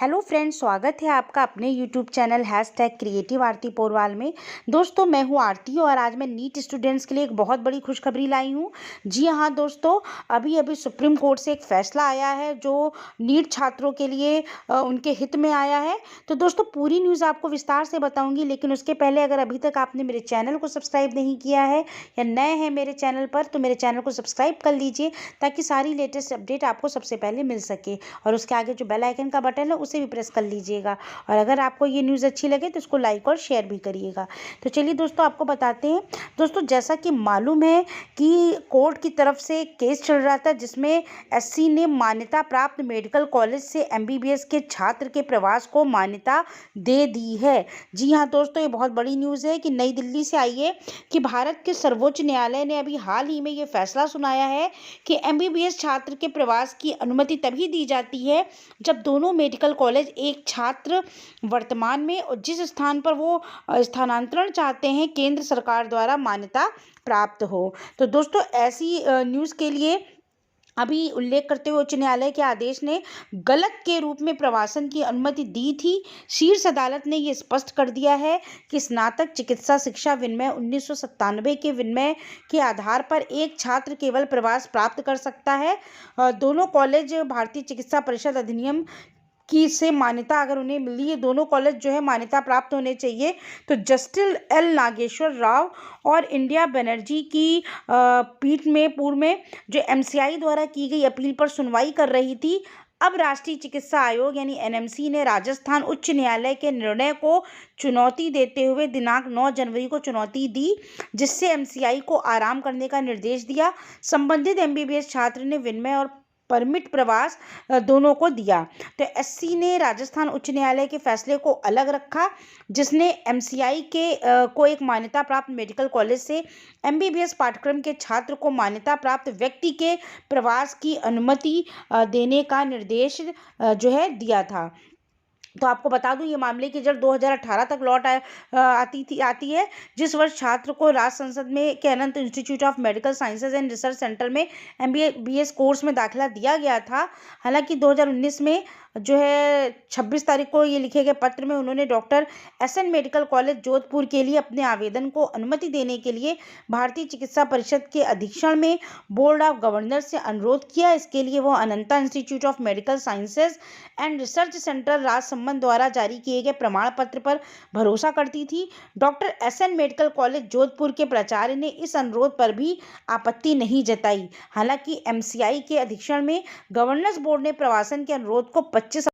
Hello friends, स्वागत है आपका अपने यूट्यूब चैनल #क्रिएटिव आरती पोरवाल में। दोस्तों, मैं हूं आरती और आज मैं नीट स्टूडेंट्स के लिए एक बहुत बड़ी खुशखबरी लाई हूं। जी हां दोस्तों, अभी अभी सुप्रीम कोर्ट से एक फैसला आया है जो नीट छात्रों के लिए उनके हित में आया है। तो दोस्तों, पूरी न्यूज़ आपको विस्तार से बताऊंगी, लेकिन उसके पहले अगर अभी तक आपने मेरे चैनल को सब्सक्राइब नहीं किया है या नए हैं मेरे चैनल पर, तो मेरे चैनल को सब्सक्राइब कर लीजिए ताकि सारी लेटेस्ट अपडेट आपको सबसे पहले मिल सके। और उसके आगे जो बेल आइकन का बटन है उसे भी प्रेस कर लीजिएगा। और अगर आपको ये न्यूज़ अच्छी लगे तो इसको लाइक और शेयर भी करिएगा। तो चलिए दोस्तों, आपको बताते हैं। दोस्तों, जैसा कि मालूम है कि कोर्ट की तरफ से केस चल रहा था जिसमें एससी ने मान्यता प्राप्त मेडिकल कॉलेज से एमबीबीएस के छात्र के प्रवास को मान्यता दे दी है। जी हाँ दोस्तों, ये बहुत बड़ी न्यूज़ है कि नई दिल्ली से आई है कि भारत के सर्वोच्च न्यायालय ने अभी हाल ही में ये फैसला सुनाया है कि एमबीबीएस छात्र के प्रवास की अनुमति तभी दी जाती है जब दोनों मेडिकल कॉलेज एक छात्र वर्तमान में और जिस स्थान पर वो स्थानांतरण चाहते हैं केंद्र सरकार द्वारा मान्यता प्राप्त हो। तो दोस्तों, ऐसी न्यूज़ के लिए अभी उल्लेख करते हुए उच्च न्यायालय के आदेश ने गलत के रूप में प्रवासन की अनुमति दी थी। शीर्ष अदालत ने ये स्पष्ट कर दिया है कि स्नातक चिकित्सा शिक्षा विनिमय 1997 के विनिमय के आधार पर एक छात्र केवल प्रवास प्राप्त कर सकता है। दोनों कॉलेज भारतीय चिकित्सा परिषद अधिनियम की से मान्यता अगर उन्हें मिली है, दोनों कॉलेज जो है मान्यता प्राप्त होने चाहिए। तो जस्टिस एल नागेश्वर राव और इंडिया बनर्जी की पीठ में पूर्व में जो एमसीआई द्वारा की गई अपील पर सुनवाई कर रही थी। अब राष्ट्रीय चिकित्सा आयोग यानी एनएमसी ने राजस्थान उच्च न्यायालय के निर्णय को चुनौती देते हुए दिनांक 9 जनवरी को चुनौती दी, जिससे एमसीआई को आराम करने का निर्देश दिया। संबंधित एमबीबीएस छात्र ने विनिमय और परमिट प्रवास दोनों को दिया। तो एससी ने राजस्थान उच्च न्यायालय के फैसले को अलग रखा, जिसने एमसीआई के को एक मान्यता प्राप्त मेडिकल कॉलेज से एमबीबीएस पाठ्यक्रम के छात्र को मान्यता प्राप्त व्यक्ति के प्रवास की अनुमति देने का निर्देश जो है दिया था। तो आपको बता दूं, ये मामले की जड़ 2018 तक आती है, जिस वर्ष छात्र को राज्य संसद में के Anant institute of medical sciences and research centre में एमबीबीएस कोर्स में दाखिला दिया गया था। हालांकि 2019 में जो है 26 तारीख को ये लिखे गए पत्र में उन्होंने doctor SN medical college Jodhpur के लिए अपने आवेदन को अनुमति देने के लिए भारतीय चिकित्सा परिषद के अधीक्षण में बोर्ड ऑफ गवर्नर से अनुरोध किया। इसके लिए वो Ananta institute of medical sciences and research centre Rajsamand द्वारा जारी किए गए प्रमाण पत्र पर भरोसा करती थी। Doctor SN medical college Jodhpur के प्राचार्य ने इस अनुरोध पर भी आपत्ति नहीं जताई। हालांकि एमसीआई के अधीक्षण में गवर्नर्स बोर्ड ने प्रवासन के अनुरोध को 25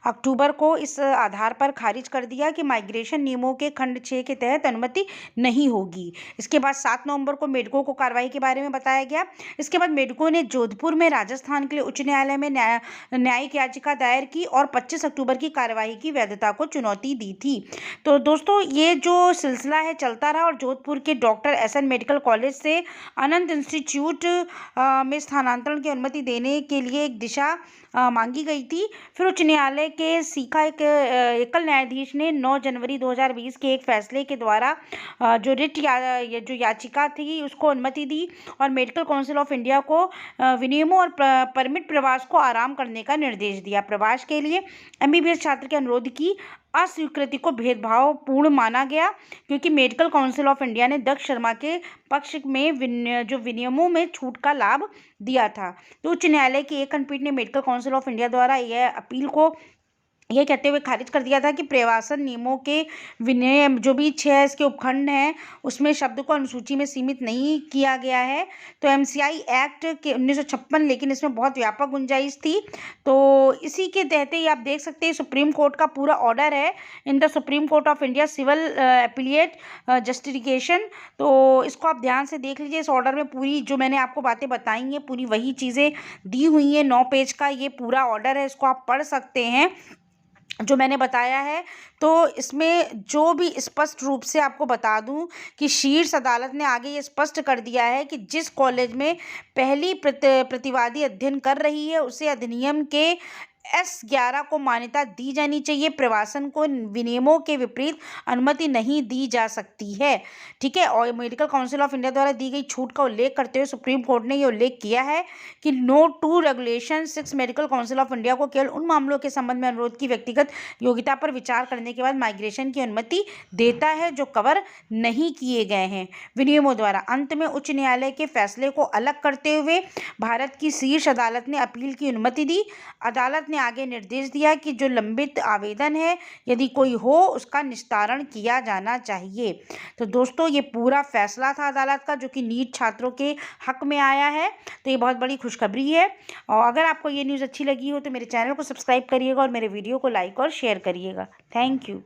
अक्टूबर को इस आधार पर खारिज कर दिया कि माइग्रेशन नियमों के खंड 6 के तहत अनुमति नहीं होगी। इसके बाद 7 नवंबर को मेडको को कार्रवाई के बारे में बताया गया। इसके बाद मेडको ने जोधपुर में राजस्थान के लिए उच्च न्यायालय में न्यायिक याचिका दायर की और 25 अक्टूबर की कार्यवाही की वैधता को चुनौती दी थी। तो दोस्तों, ये जो सिलसिला है चलता रहा और जोधपुर के डॉक्टर एसएन मेडिकल कॉलेज से अनंत इंस्टीट्यूट में स्थानांतरण की अनुमति देने के लिए एक दिशा मांगी गई थी। फिर उच्च न्यायालय के सीखा एक एकल न्यायाधीश ने 9 जनवरी 2020 के एक फैसले के द्वारा जो जो याचिका थी उसको अनुमति दी और मेडिकल काउंसिल ऑफ इंडिया को विनियमों और परमिट प्रवास को आराम करने का निर्देश दिया। प्रवास के लिए एमबीबीएस छात्र के अनुरोध की अस्वीकृति को भेदभावपूर्ण माना गया, क्योंकि मेडिकल काउंसिल ऑफ इंडिया ने दक्ष शर्मा के पक्ष में जो विनियमों में छूट का लाभ दिया था। तो उच्च न्यायालय की एक खंडपीठ ने मेडिकल काउंसिल ऑफ इंडिया द्वारा यह अपील को यह कहते हुए खारिज कर दिया था कि प्रवासन नियमों के विनय जो भी 6 इसके उपखंड हैं उसमें शब्द को अनुसूची में सीमित नहीं किया गया है। तो एमसीआई एक्ट के 1956, लेकिन इसमें बहुत व्यापक गुंजाइश थी। तो इसी के तहत ही आप देख सकते हैं सुप्रीम कोर्ट का पूरा ऑर्डर है in the Supreme Court of India civil appellate justification. तो इसको आप ध्यान से देख लीजिए। इस ऑर्डर में पूरी जो मैंने आपको बातें बताई हैं पूरी वही चीज़ें दी हुई हैं। 9 पेज का ये पूरा ऑर्डर है, इसको आप पढ़ सकते हैं जो मैंने बताया है। तो इसमें जो भी स्पष्ट रूप से आपको बता दूं कि शीर्ष अदालत ने आगे ये स्पष्ट कर दिया है कि जिस कॉलेज में पहली प्रतिवादी अध्ययन कर रही है उसे अधिनियम के S11 को मान्यता दी जानी चाहिए। प्रवासन को विनियमों के विपरीत अनुमति नहीं दी जा सकती है। ठीक है। और मेडिकल काउंसिल ऑफ इंडिया द्वारा दी गई छूट का उल्लेख करते हुए सुप्रीम कोर्ट ने यह उल्लेख किया है कि note 2 regulation 6 medical council of India को केवल उन मामलों के संबंध में अनुरोध की व्यक्तिगत योग्यता पर विचार करने के बाद माइग्रेशन की अनुमति देता है जो कवर नहीं किए गए हैं विनियमों द्वारा। अंत में उच्च न्यायालय के फैसले को अलग करते हुए भारत की शीर्ष अदालत ने अपील की अनुमति दी। अदालत ने आगे निर्देश दिया कि जो लंबित आवेदन है यदि कोई हो उसका निस्तारण किया जाना चाहिए। तो दोस्तों ये पूरा फैसला था अदालत का जो कि नीट छात्रों के हक में आया है। तो ये बहुत बड़ी खुशखबरी है। और अगर आपको ये न्यूज़ अच्छी लगी हो तो मेरे चैनल को सब्सक्राइब करिएगा और मेरे वीडियो को लाइक और शेयर करिएगा। Thank you.